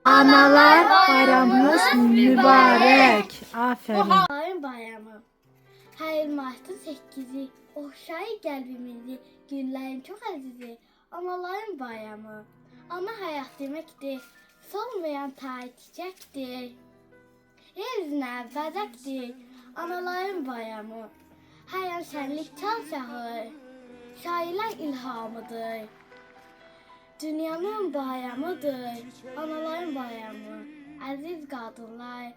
Analar bayramınız mübarek. Aferin. Anaların bayramı. Hayır Mart'ın 8'i. Oxşayı qəlbimizi, günlərin çox əzizi. Anaların bayramı. Ana həyat deməkdir. Solmayan tay çiçəkdir. Yeryüzünə bəzəkdir. Anaların bayramı. Hər yan şənlik çal çağır. Şairlər ilhamıdır. Dünyanın bayramıdır. Anaların bayramı. Əziz qadınlar,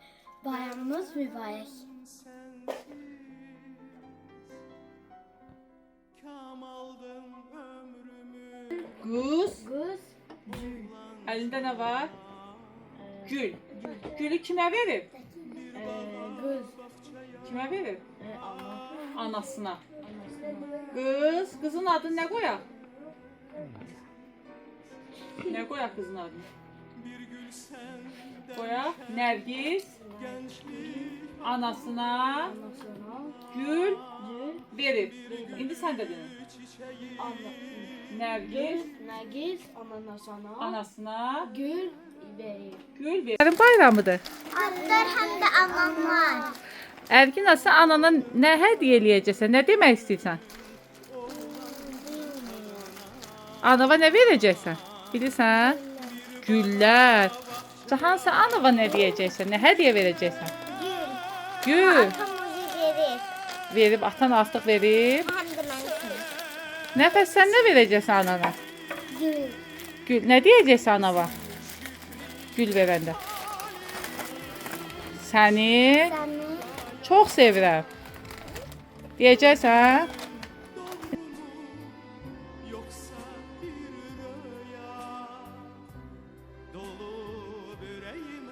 bayramınız mübarək. Kız. Qız, Elinde ne var? Gül. Gülü kime verir? qız, Kime verir? ana, Anasına. Kız. Kızın adını ne koyar? Ne koyar kızın adını? Koyar. Nergis. Anasına anasına, gül gül, verir. İndi sen dedin. ana, Nergis Nəgiz, ananasana, anasına gül, verir. gül verir. Bayramıdır. Adlar həm də anamlar. Ergin sən anana nə hədiyyə eləyəcəksən? Nə demək istəyirsən? Anava nə verəcəksən? Bilirsən? Güllər. Hansı anava nə deyəcəksən? Nə hədiyyə verəcəksən? Gül, Gül. atamızı verir. Verib, atan artıq verib. Həm də mənə. Nəfəs sən nə verəcəksən anana? Gül, Gül. Nə deyəcəksən anava? Gül verəndə. Səni səni çox sevirəm. Deyəcəksən? Yoksa bir rüya dolu yüreğim